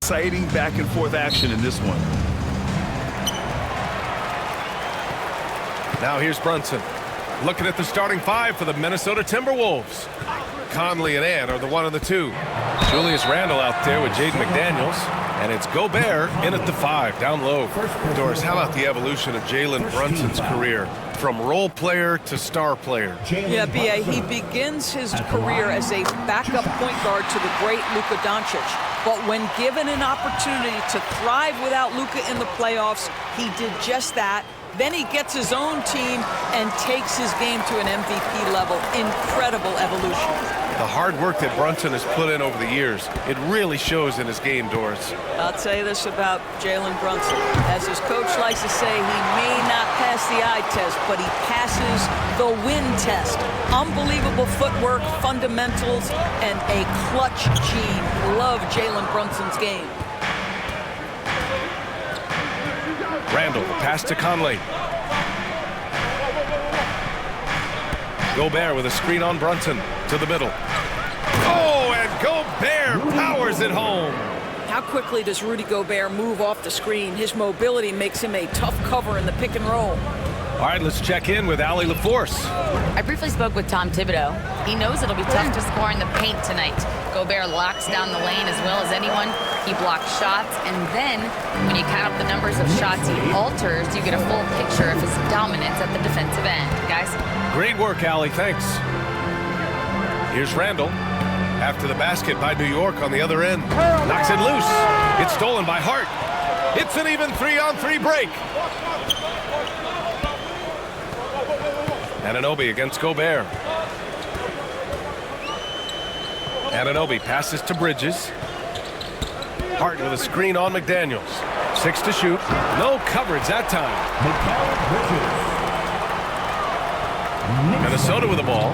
Exciting back-and-forth action in this one. Now here's Brunson. Looking at the starting five for the Minnesota Timberwolves. Conley and Ant are the 1 and the 2. Julius Randle out there with Jaden McDaniels. And it's Gobert in at the 5, down low. Doris, how about the evolution of Jalen Brunson's career? From role player to star player. Yeah, B.A., he begins his career as a backup point guard to the great Luka Doncic. But when given an opportunity to thrive without Luka in the playoffs, he did just that. Then he gets his own team and takes his game to an MVP level. Incredible evolution. The hard work that Brunson has put in over the years, it really shows in his game, Doris. I'll tell you this about Jalen Brunson. As his coach likes to say, he may not pass the eye test, but he passes the win test. Unbelievable footwork, fundamentals, and a clutch gene. Love Jalen Brunson's game. Randle, pass to Conley. Gobert with a screen on Brunson to the middle. Oh, and Gobert powers it home. How quickly does Rudy Gobert move off the screen? His mobility makes him a tough cover in the pick and roll. All right, let's check in with Allie LaForce. I briefly spoke with Tom Thibodeau. He knows it'll be tough to score in the paint tonight. Gobert locks down the lane as well as anyone. He blocks shots, and then when you count up the numbers of shots he alters, you get a full picture of his dominance at the defensive end. Guys? Great work, Allie. Thanks. Here's Randle. After the basket by New York on the other end. Knocks it loose. It's stolen by Hart. It's an even 3-on-3 break. Anunoby against Gobert. Anunoby passes to Bridges. Hart with a screen on McDaniels. 6 to shoot. No coverage that time. Minnesota with the ball.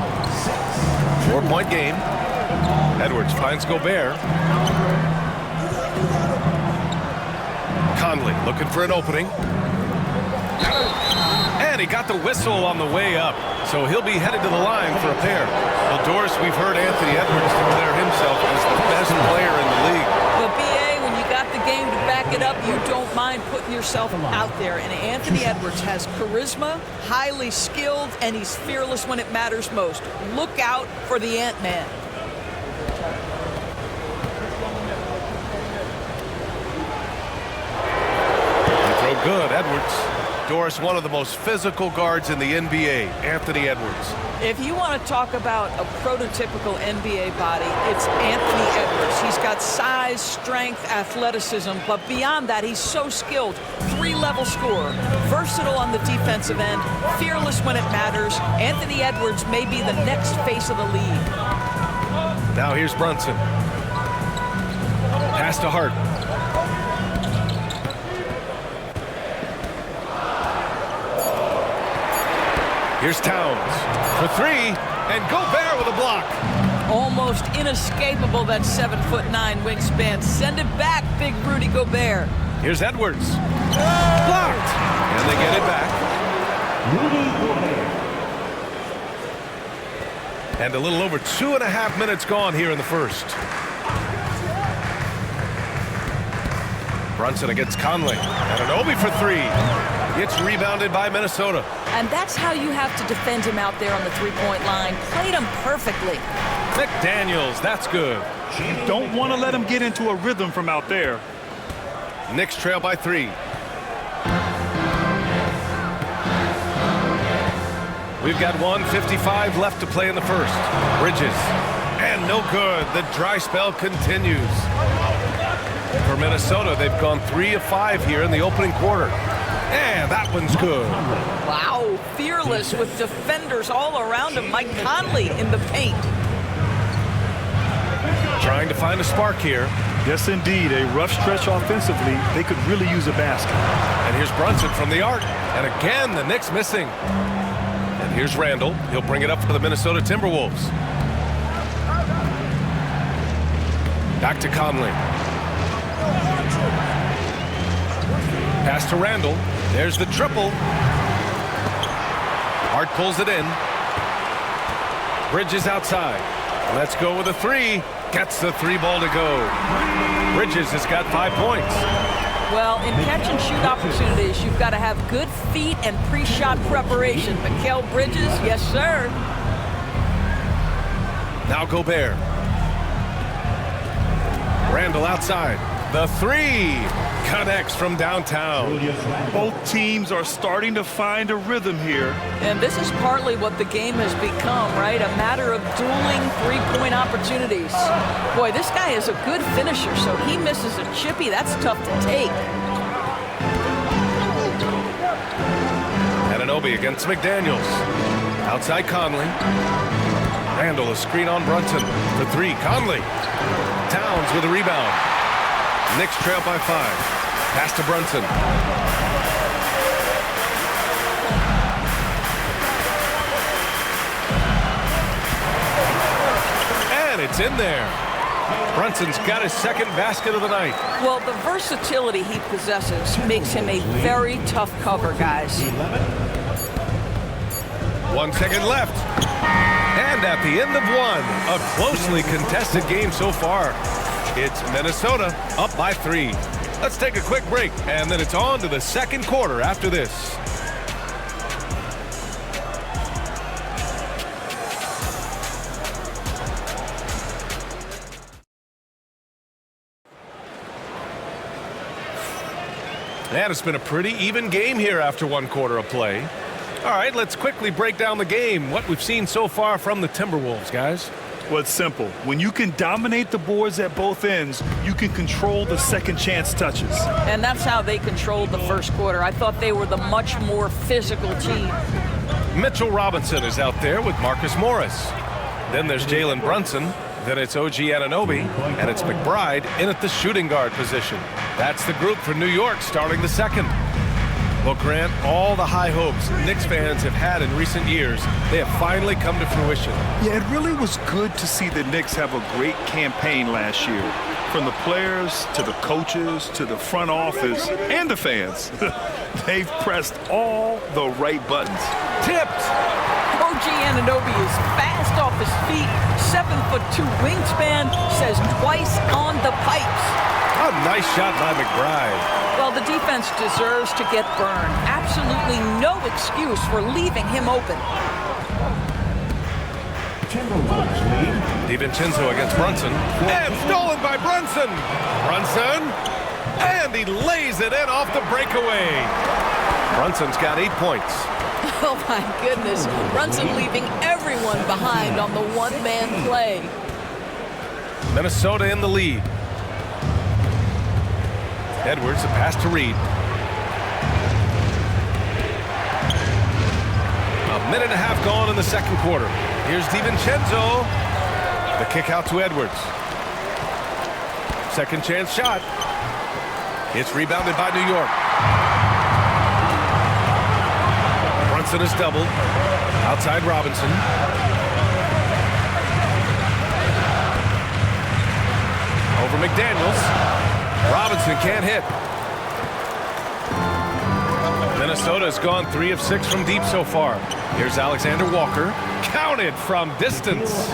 4-point game. Edwards finds Gobert. Conley looking for an opening. And he got the whistle on the way up. So he'll be headed to the line for a pair. Well, Doris, we've heard Anthony Edwards declare himself as the best player in the league. But B.A., when you got the game to back it up, you don't mind putting yourself out there. And Anthony Edwards has charisma, highly skilled, and he's fearless when it matters most. Look out for the Ant-Man. Throw good, Edwards. Doris, one of the most physical guards in the NBA, Anthony Edwards. If you want to talk about a prototypical NBA body, it's Anthony Edwards. He's got size, strength, athleticism, but beyond that, he's so skilled. 3-level scorer, versatile on the defensive end, fearless when it matters. Anthony Edwards may be the next face of the league. Now here's Brunson. Pass to Hart. Here's Towns for 3, and Gobert with a block. Almost inescapable, that 7'9" wingspan. Send it back, big Rudy Gobert. Here's Edwards. Blocked. And they get it back. And a little over 2.5 minutes gone here in the first. Brunson against Conley. Anunoby for 3. It's rebounded by Minnesota. And that's how you have to defend him out there on the three-point line. Played him perfectly. McDaniels, that's good. You don't want to let him get into a rhythm from out there. Knicks trail by 3. We've got 1:55 left to play in the first. Bridges. And no good. The dry spell continues. For Minnesota, they've gone 3 of 5 here in the opening quarter. And that one's good. Wow, fearless with defenders all around him. Mike Conley in the paint. Trying to find a spark here. Yes, indeed. A rough stretch offensively. They could really use a basket. And here's Brunson from the arc. And again, the Knicks missing. And here's Randle. He'll bring it up for the Minnesota Timberwolves. Back to Conley. Pass to Randle. There's the triple. Hart pulls it in. Bridges outside. Let's go with a 3. Gets the 3 ball to go. Bridges has got 5 points. Well, in catch-and-shoot opportunities, you've got to have good feet and pre-shot preparation. Mikal Bridges, yes, sir. Now Gobert. Randall outside. The three connects from downtown. Both teams are starting to find a rhythm here. And this is partly what the game has become, right? A matter of dueling three-point opportunities. Boy, this guy is a good finisher, so he misses a chippy. That's tough to take. Anunoby against McDaniels. Outside Conley. Randall a screen on Brunson. The three, Conley. Towns with a rebound. Knicks trail by 5. Pass to Brunson. And it's in there. Brunson's got his second basket of the night. Well, the versatility he possesses makes him a very tough cover, guys. 1 second left. And at the end of one, a closely contested game so far. It's Minnesota up by 3. Let's take a quick break, and then it's on to the second quarter after this. And it's been a pretty even game here after 1 quarter of play. All right, let's quickly break down the game, what we've seen so far from the Timberwolves, guys. Well, it's simple. When you can dominate the boards at both ends, you can control the second chance touches. And that's how they controlled the first quarter. I thought they were the much more physical team. Mitchell Robinson is out there with Marcus Morris. Then there's Jalen Brunson. Then it's OG Anunoby. And it's McBride in at the shooting guard position. That's the group for New York starting the second. Well, Grant, all the high hopes Knicks fans have had in recent years, they have finally come to fruition. Yeah, it really was good to see the Knicks have a great campaign last year. From the players to the coaches to the front office and the fans. They've pressed all the right buttons. Tipped! OG Anunoby is fast off his feet, 7'2" wingspan, says twice on the pipes. A nice shot by McBride. Well, the defense deserves to get burned. Absolutely no excuse for leaving him open. DiVincenzo against Brunson. And stolen by Brunson. Brunson. And he lays it in off the breakaway. Brunson's got 8 points. Oh, my goodness. Brunson leaving everyone behind on the one-man play. Minnesota in the lead. Edwards, a pass to Reed. A minute and a half gone in the second quarter. Here's DiVincenzo. The kick out to Edwards. Second chance shot. It's rebounded by New York. Brunson is doubled. Outside Robinson. Over McDaniels. Robinson can't hit. Minnesota has gone 3 of 6 from deep so far. Here's Alexander Walker. Counted from distance.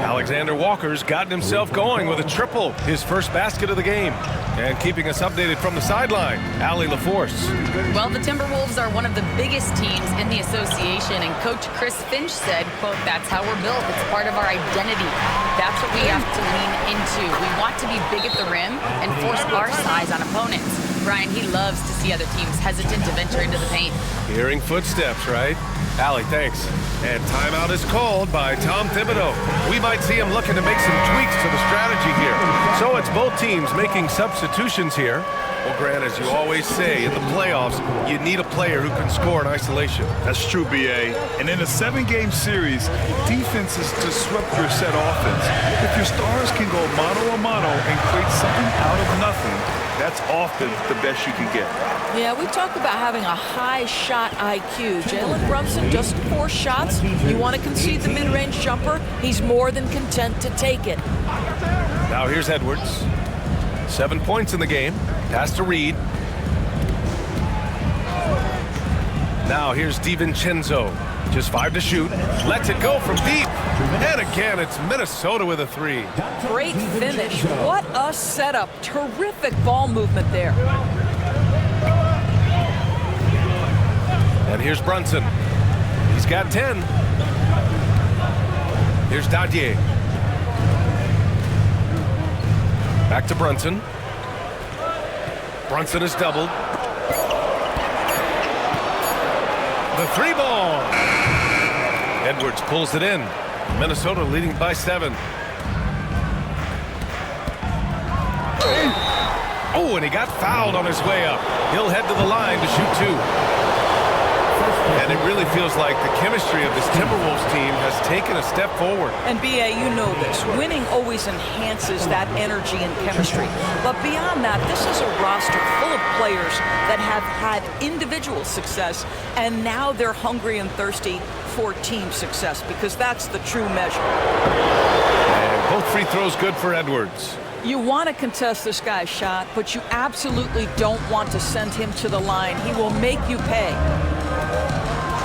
Alexander Walker's gotten himself going with a triple, his first basket of the game. And keeping us updated from the sideline, Allie LaForce. Well, the Timberwolves are one of the biggest teams in the association, and Coach Chris Finch said, quote, "That's how we're built. It's part of our identity. That's what we have to lean into. We want to be big at the rim and force our size on opponents." Brian, he loves to see other teams hesitant to venture into the paint. Hearing footsteps, right? Allie, thanks. And timeout is called by Tom Thibodeau. We might see him looking to make some tweaks to the strategy here. So it's both teams making substitutions here. Well, Grant, as you always say, in the playoffs, you need a player who can score in isolation. That's true, B.A. And in a 7-game series, defenses disrupt your set offense. If your stars can go mano-a-mano and create something out of nothing, that's often the best you can get. Yeah, we talk about having a high shot IQ. Jalen Brunson, just 4 shots. You want to concede the mid-range jumper, he's more than content to take it. Now here's Edwards. 7 points in the game. Pass to Reed. Now here's DiVincenzo. Just 5 to shoot. Lets it go from deep. And again, it's Minnesota with a 3. Great finish. What a setup. Terrific ball movement there. And here's Brunson. He's got 10. Here's Dadier. Back to Brunson. Brunson is doubled. The 3 ball. Edwards pulls it in. Minnesota leading by 7. Oh, and he got fouled on his way up. He'll head to the line to shoot 2. And it really feels like the chemistry of this Timberwolves team has taken a step forward. And B.A., you know this. Winning always enhances that energy and chemistry. But beyond that, this is a roster full of players that have had individual success, and now they're hungry and thirsty for team success, because that's the true measure. And both free throws good for Edwards. You want to contest this guy's shot, but you absolutely don't want to send him to the line. He will make you pay.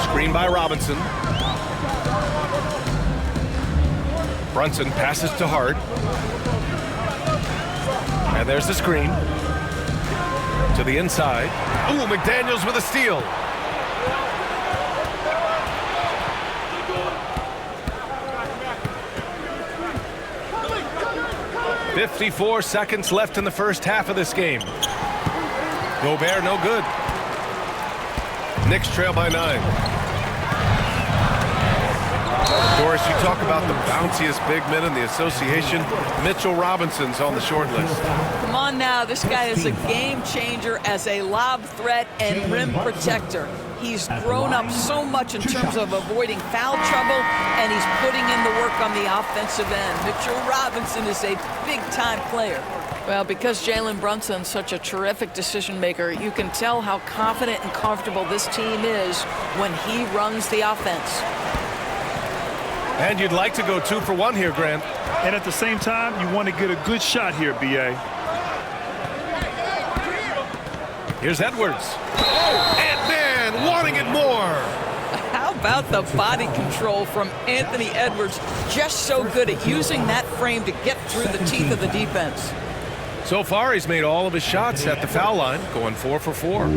Screen by Robinson. Brunson passes to Hart. And there's the screen. To the inside. Ooh, McDaniels with a steal. "54 seconds left in the first half of this game. Gobert no good. Knicks trail by 9. Doris, you talk about the bounciest big men in the association. Mitchell Robinson's on the short list. Come on now, this guy is a game changer as a lob threat and rim protector. He's grown up so much in terms of avoiding foul trouble, and he's putting in the work on the offensive end. Mitchell Robinson is a big-time player. Well, because Jalen Brunson's such a terrific decision maker, you can tell how confident and comfortable this team is when he runs the offense. And you'd like to go 2 for 1 here, Grant. And at the same time, you want to get a good shot here, B.A. Here's Edwards. Ant-Man wanting it more. How about the body control from Anthony Edwards? Just so good at using that frame to get through the teeth of the defense. So far, he's made all of his shots at the foul line, going 4 for 4.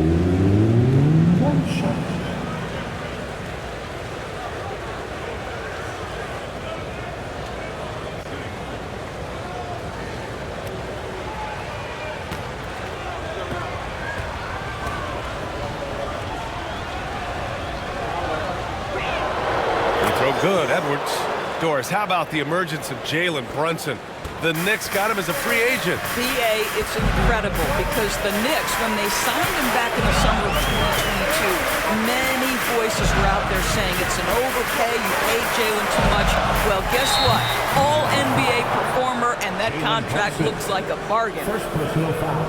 Good, Edwards. Doris, how about the emergence of Jalen Brunson? The Knicks got him as a free agent. B.A., it's incredible because the Knicks, when they signed him back in the summer of 2022, many voices were out there saying it's an overpay, you paid Jalen too much. Well, guess what? All NBA performer, and that contract looks like a bargain. First personal foul.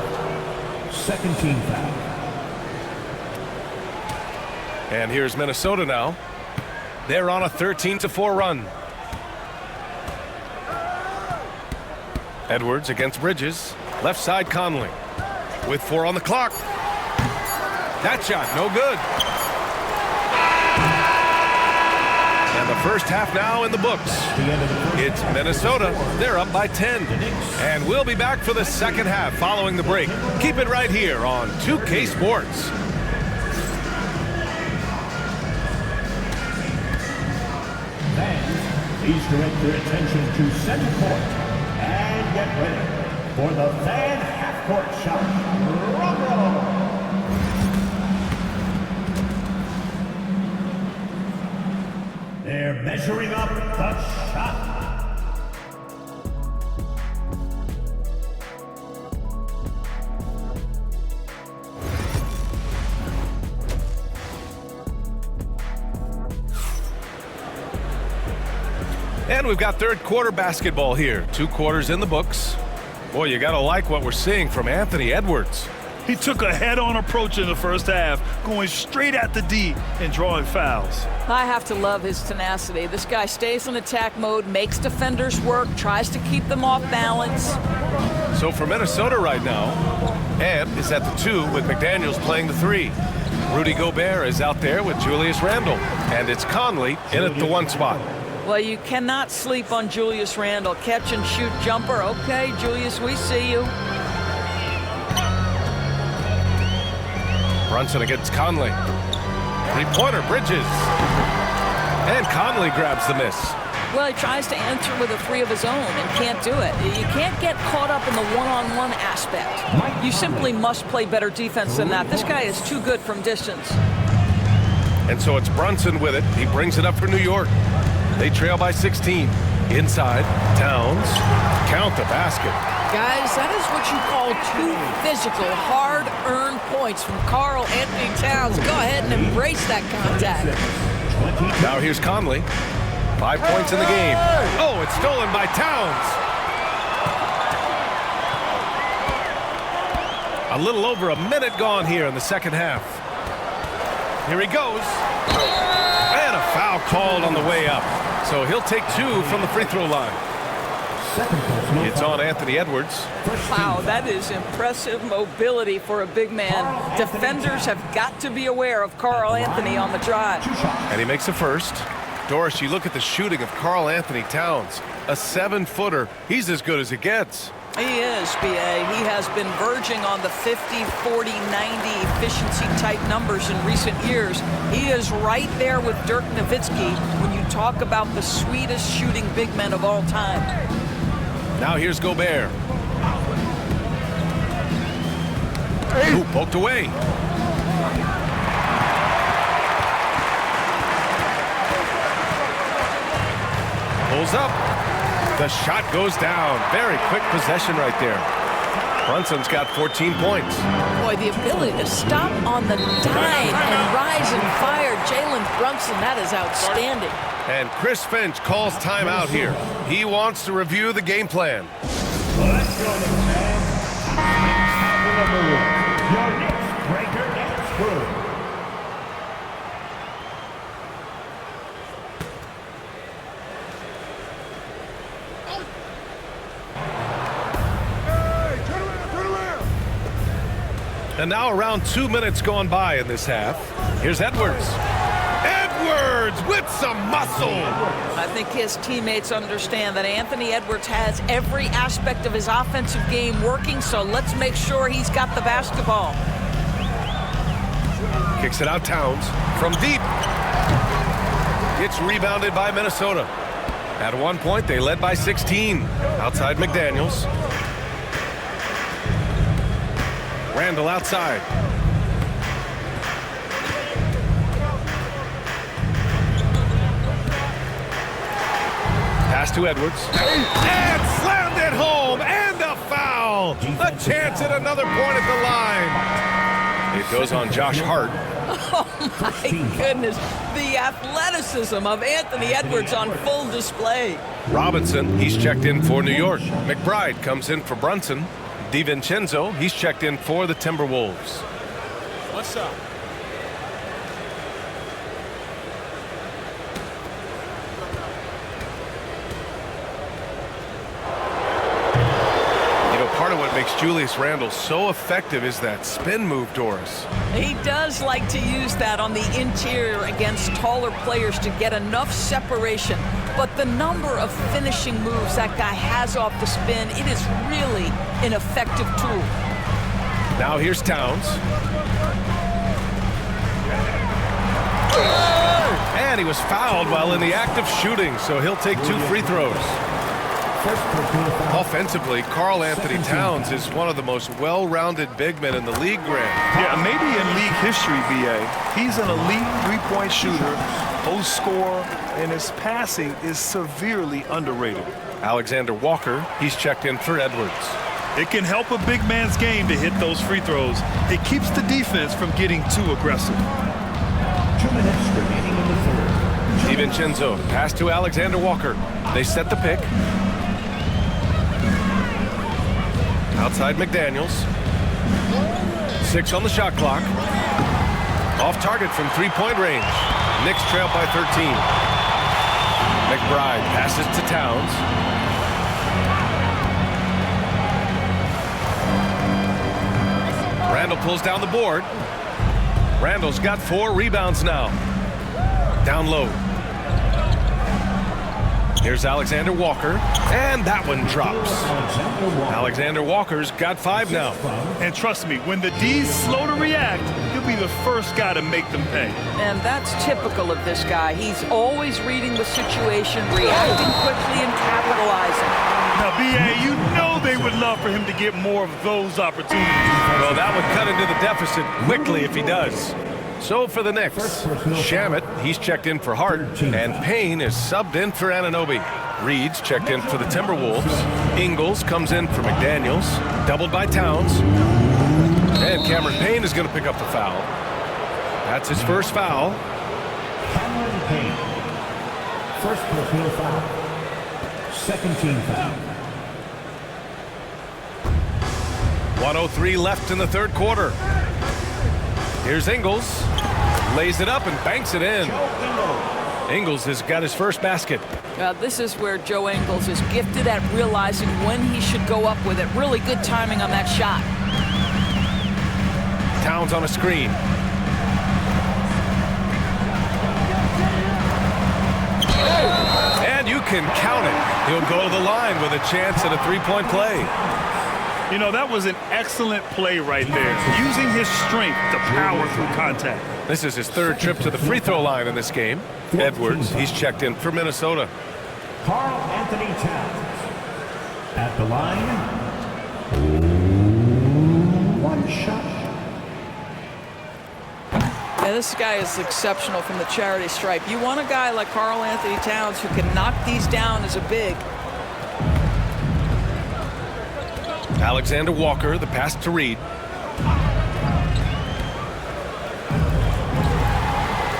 Second team foul. And here's Minnesota now. They're on a 13-4 run. Edwards against Bridges. Left side Conley. With 4 on the clock. That shot, no good. And the first half now in the books. It's Minnesota. They're up by 10. And we'll be back for the second half following the break. Keep it right here on 2K Sports. Please direct your attention to center court and get ready for the fan half-court shot. Drum roll. They're measuring up the shot. And we've got third quarter basketball here. 2 quarters in the books. Boy, you got to like what we're seeing from Anthony Edwards. He took a head-on approach in the first half, going straight at the D and drawing fouls. I have to love his tenacity. This guy stays in attack mode, makes defenders work, tries to keep them off balance. So for Minnesota right now, Ant is at the 2 with McDaniels playing the 3. Rudy Gobert is out there with Julius Randle. And it's Conley in at the 1 spot. Well, you cannot sleep on Julius Randle. Catch and shoot jumper. Okay, Julius, we see you. Brunson against Conley. Three-pointer, Bridges. And Conley grabs the miss. Well, he tries to answer with a 3 of his own and can't do it. You can't get caught up in the one-on-one aspect. You simply must play better defense than that. This guy is too good from distance. And so it's Brunson with it. He brings it up for New York. They trail by 16. Inside, Towns. Count the basket. Guys, that is what you call 2 physical, hard-earned points from Karl Anthony Towns. Go ahead and embrace that contact. Now here's Conley. 5 points in the game. Oh, it's stolen by Towns. A little over a minute gone here in the second half. Here he goes. And a foul called on the way up. So he'll take 2 from the free throw line. It's on Anthony Edwards. Wow, that is impressive mobility for a big man. Defenders have got to be aware of Karl Anthony on the drive. And he makes a first. Doris, you look at the shooting of Karl Anthony Towns. A 7-footer. He's as good as it gets. He is, B.A. He has been verging on the 50, 40, 90 efficiency type numbers in recent years. He is right there with Dirk Nowitzki when you talk about the sweetest shooting big men of all time. Now here's Gobert. Ooh, poked away. Pulls up. The shot goes down. Very quick possession right there. Brunson's got 14 points. Boy, the ability to stop on the dime and rise and fire Jalen Brunson, that is outstanding. And Chris Finch calls timeout here. He wants to review the game plan. Let's go, fans. Your next breaker dance crew. And now around 2 minutes gone by in this half. Here's Edwards. Edwards with some muscle. I think his teammates understand that Anthony Edwards has every aspect of his offensive game working, so let's make sure he's got the basketball. Kicks it out Towns from deep. It's rebounded by Minnesota. At one point, they led by 16. Outside McDaniels. Randle outside. Pass to Edwards. And slammed it home. And a foul. A chance at another point at the line. It goes on Josh Hart. Oh, my goodness. The athleticism of Anthony Edwards on full display. Robinson, he's checked in for New York. McBride comes in for Brunson. DiVincenzo, he's checked in for the Timberwolves. What's up? You know, part of what makes Julius Randle so effective is that spin move, Doris. He does like to use that on the interior against taller players to get enough separation. But the number of finishing moves that guy has off the spin, it is really an effective tool. Now here's Towns. And he was fouled while in the act of shooting, so he'll take 2 free throws. Offensively, Karl Anthony Towns is one of the most well-rounded big men in the league, Grant. Yeah, maybe in league history, B.A. He's an elite three-point shooter, post scorer, and his passing is severely underrated. Alexander Walker, he's checked in for Edwards. It can help a big man's game to hit those free throws. It keeps the defense from getting too aggressive. 2 minutes remaining in the third. DiVincenzo, pass to Alexander Walker. They set the pick. Outside McDaniels. 6 on the shot clock. Off target from 3-point range. Knicks trail by 13. McBride passes to Towns. Randle pulls down the board. Randall's got 4 rebounds now. Down low. Here's Alexander Walker, and that one drops. Alexander Walker's got 5 now. And trust me, when the D's slow to react, he'll be the first guy to make them pay. And that's typical of this guy. He's always reading the situation, reacting quickly, and capitalizing. Now, B.A., you know they would love for him to get more of those opportunities. Well, that would cut into the deficit quickly if he does. So for the Knicks, Shamet, he's checked in for Hart, and Payne is subbed in for Anunoby. Reed's checked in for the Timberwolves. Ingles comes in for McDaniels, doubled by Towns. And Cameron Payne is going to pick up the foul. That's his first foul. Cameron Payne. First personal foul. Second team foul. 1:03 left in the third quarter. Here's Ingles. Lays it up and banks it in. Ingles has got his first basket. This is where Joe Ingles is gifted at realizing when he should go up with it. Really good timing on that shot. Towns on a screen. And you can count it. He'll go to the line with a chance at a three-point play. You know, that was an excellent play right there, using his strength to power through contact. This is his third trip to the free throw line in this game. Edwards, he's checked in for Minnesota. Karl Anthony Towns. At the line. 1 shot. Yeah, this guy is exceptional from the charity stripe. You want a guy like Karl Anthony Towns who can knock these down as a big. Alexander Walker, the pass to Reed.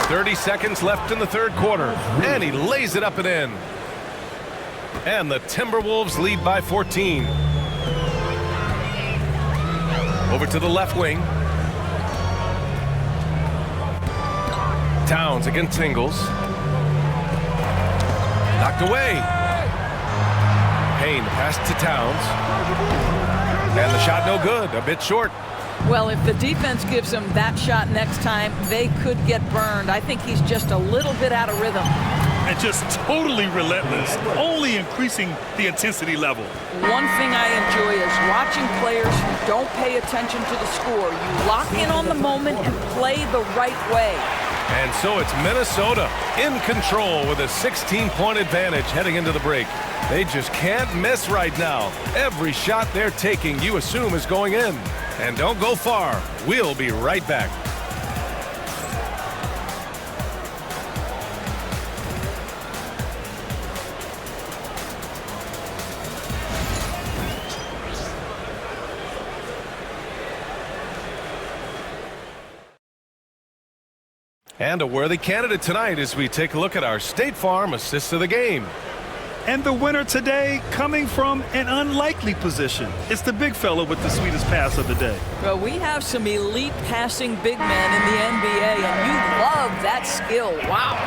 30 seconds left in the third quarter, and he lays it up and in. And the Timberwolves lead by 14. Over to the left wing. Towns against Ingles. Knocked away. Payne, pass to Towns. And the shot no good, a bit short. Well, if the defense gives him that shot next time, they could get burned. I think he's just a little bit out of rhythm. And just totally relentless, only increasing the intensity level. One thing I enjoy is watching players who don't pay attention to the score. You lock in on the moment and play the right way. And so it's Minnesota in control with a 16-point advantage heading into the break. They just can't miss right now. Every shot they're taking, you assume, is going in. And don't go far. We'll be right back. And a worthy candidate tonight as we take a look at our State Farm assist of the game. And the winner today coming from an unlikely position. It's the big fella with the sweetest pass of the day. Well, we have some elite passing big men in the NBA, and you love that skill. Wow.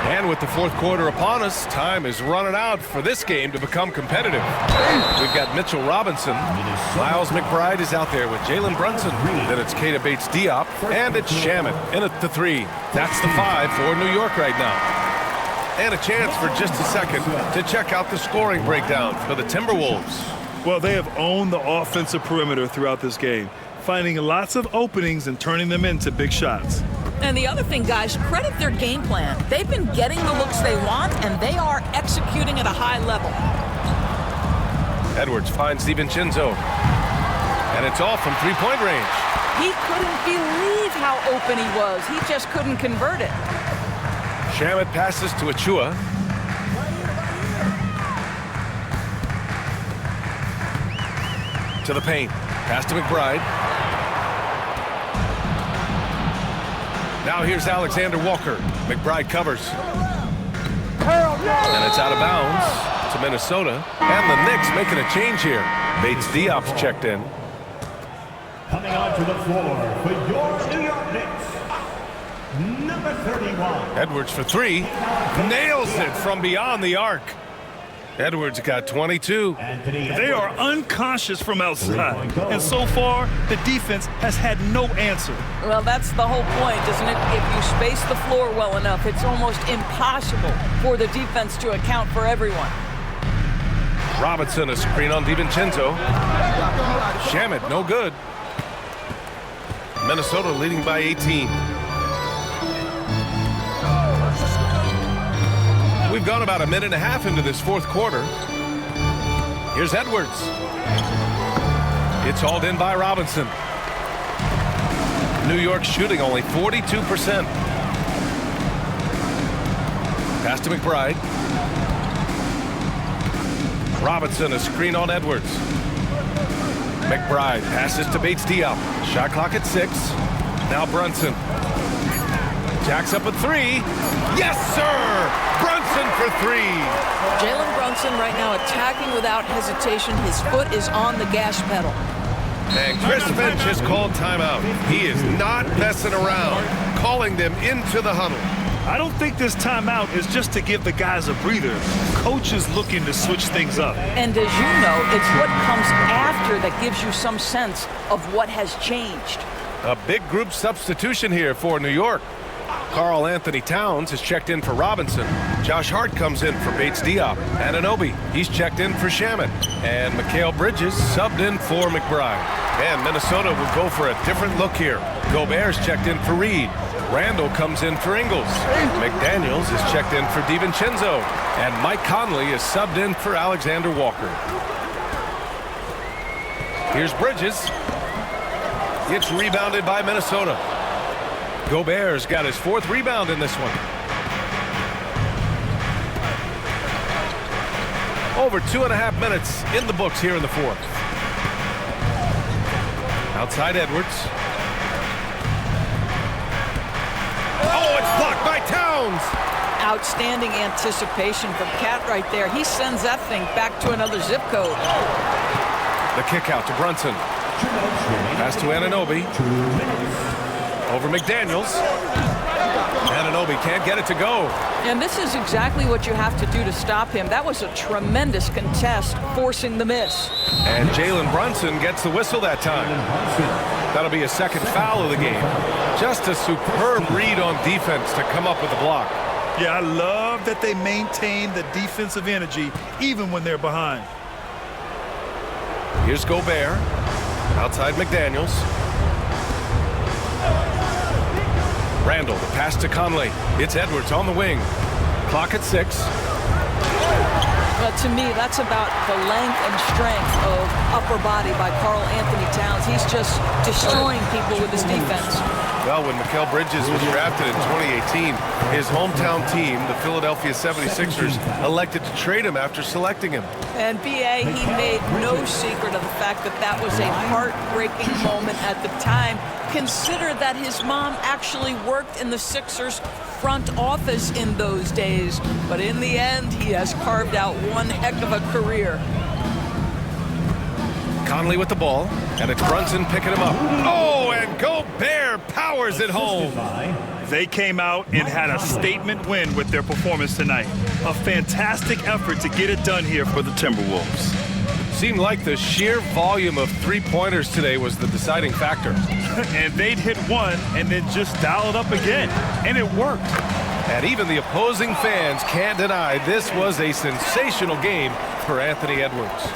And with the fourth quarter upon us, time is running out for this game to become competitive. We've got Mitchell Robinson. Miles McBride is out there with Jalen Brunson. Then it's Keita Bates-Diop, and it's Shamet in at the 3. That's the 5 for New York right now. And a chance for just a second to check out the scoring breakdown for the Timberwolves. Well, they have owned the offensive perimeter throughout this game, finding lots of openings and turning them into big shots. And the other thing, guys, credit their game plan. They've been getting the looks they want, and they are executing at a high level. Edwards finds DiVincenzo. And it's all from three-point range. He couldn't believe how open he was. He just couldn't convert it. Shamet passes to Achua. To the paint. Pass to McBride. Now here's Alexander Walker. McBride covers. And it's out of bounds to Minnesota. And the Knicks making a change here. Bates-Diop's checked in. Coming onto the floor for your New York Knicks, number 31. Edwards for 3. Nails it from beyond the arc. Edwards got 22. They are unconscious from outside, and so far, the defense has had no answer. Well, that's the whole point, isn't it? If you space the floor well enough, it's almost impossible for the defense to account for everyone. Robinson, a screen on DiVincenzo. Shamet, no good. Minnesota leading by 18. We've gone about a minute and a half into this fourth quarter. Here's Edwards. It's hauled in by Robinson. New York shooting only 42%. Pass to McBride. Robinson, a screen on Edwards. McBride passes to Bates-Diop. Shot clock at 6. Now Brunson. Jacks up a 3. Yes, sir! Brunson for 3. Jalen Brunson right now attacking without hesitation. His foot is on the gas pedal. And Chris Finch has called timeout. He is not messing around, calling them into the huddle. I don't think this timeout is just to give the guys a breather. Coach is looking to switch things up. And as you know, it's what comes after that gives you some sense of what has changed. A big group substitution here for New York. Karl Anthony Towns has checked in for Robinson. Josh Hart comes in for Bates-Diop. Anunoby, he's checked in for Shamet. And Mikal Bridges subbed in for McBride. And Minnesota will go for a different look here. Gobert's checked in for Reed. Randall comes in for Ingles. McDaniels is checked in for DiVincenzo. And Mike Conley is subbed in for Alexander Walker. Here's Bridges. It's rebounded by Minnesota. Gobert's got his 4th rebound in this one. Over 2.5 minutes in the books here in the 4th. Outside Edwards. Oh, it's blocked by Towns. Outstanding anticipation from Cat right there. He sends that thing back to another zip code. The kick out to Brunson. Pass to Anunoby. Over McDaniels. Anunoby can't get it to go. And this is exactly what you have to do to stop him. That was a tremendous contest, forcing the miss. And Jalen Brunson gets the whistle that time. That'll be a 2nd foul of the game. Just a superb read on defense to come up with the block. Yeah, I love that they maintain the defensive energy even when they're behind. Here's Gobert. Outside McDaniels. Randall, the pass to Conley. It's Edwards on the wing. Clock at 6. Well, to me, that's about the length and strength of upper body by Karl Anthony Towns. He's just destroying people with his defense. Well, when Mikal Bridges was drafted in 2018, his hometown team, the Philadelphia 76ers, elected to trade him after selecting him. And B.A., he made no secret of the fact that that was a heartbreaking moment at the time. Consider that his mom actually worked in the Sixers front office in those days. But in the end, he has carved out one heck of a career. Conley with the ball, and it's Brunson picking him up. Oh, and Gobert powers it home. They came out and had a statement win with their performance tonight. A fantastic effort to get it done here for the Timberwolves. Seemed like the sheer volume of three-pointers today was the deciding factor. And they'd hit one and then just dial it up again, and it worked. And even the opposing fans can't deny this was a sensational game for Anthony Edwards.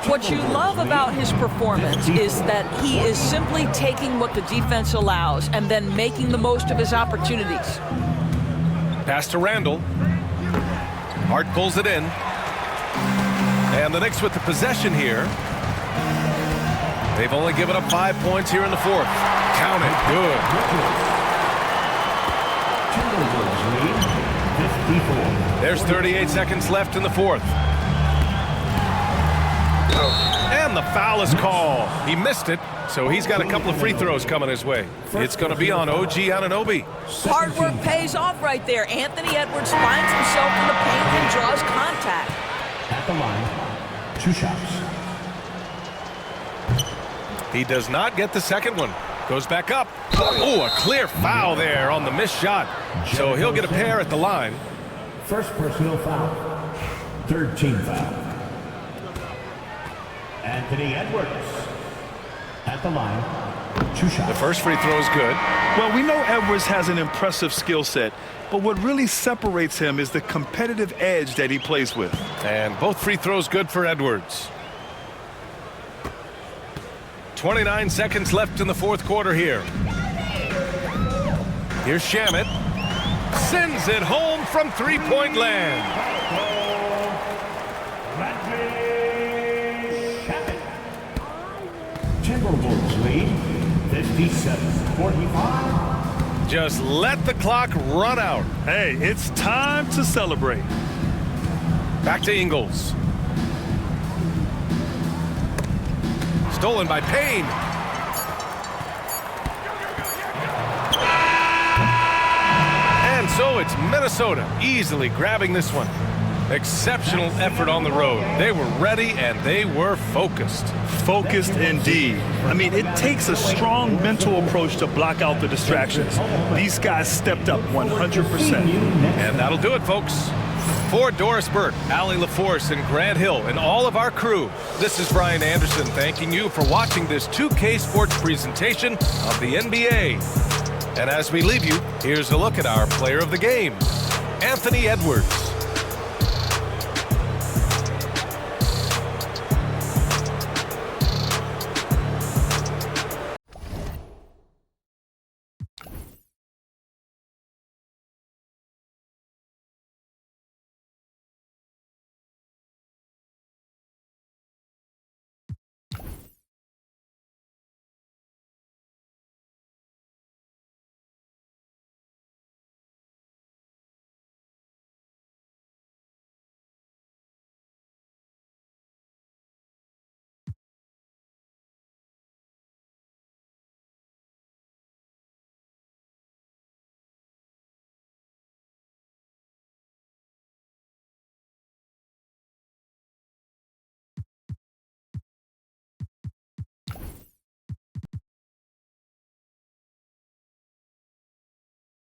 What you love about his performance is that he is simply taking what the defense allows and then making the most of his opportunities. Pass to Randall. Hart pulls it in. And the Knicks with the possession here. They've only given up 5 points here in the 4th. Count it. Good. There's 38 seconds left in the 4th. And the foul is called. He missed it, so he's got a couple of free throws coming his way. It's going to be on OG Anunoby. Hard work pays off right there. Anthony Edwards finds himself in the paint and draws contact. At the line, 2 shots. He does not get the second one. Goes back up. Oh, a clear foul there on the missed shot. So he'll get a pair at the line. First personal foul. Third team foul. Anthony Edwards at the line. 2 shots. The first free throw is good. Well, we know Edwards has an impressive skill set, but what really separates him is the competitive edge that he plays with. And both free throws good for Edwards. 29 seconds left in the fourth quarter here. Here's Shamet. Sends it home from three-point land. Timberwolves lead 57-45. Just let the clock run out. Hey, it's time to celebrate. Back to Ingles. Stolen by Payne. And so it's Minnesota easily grabbing this one. Exceptional effort on the road. They were ready and they were focused. Focused indeed. I mean, it takes a strong mental approach to block out the distractions. These guys stepped up 100%. And that'll do it, folks. For Doris Burke, Allie LaForce, and Grant Hill, and all of our crew, this is Brian Anderson thanking you for watching this 2K Sports presentation of the NBA. And as we leave you, here's a look at our player of the game, Anthony Edwards.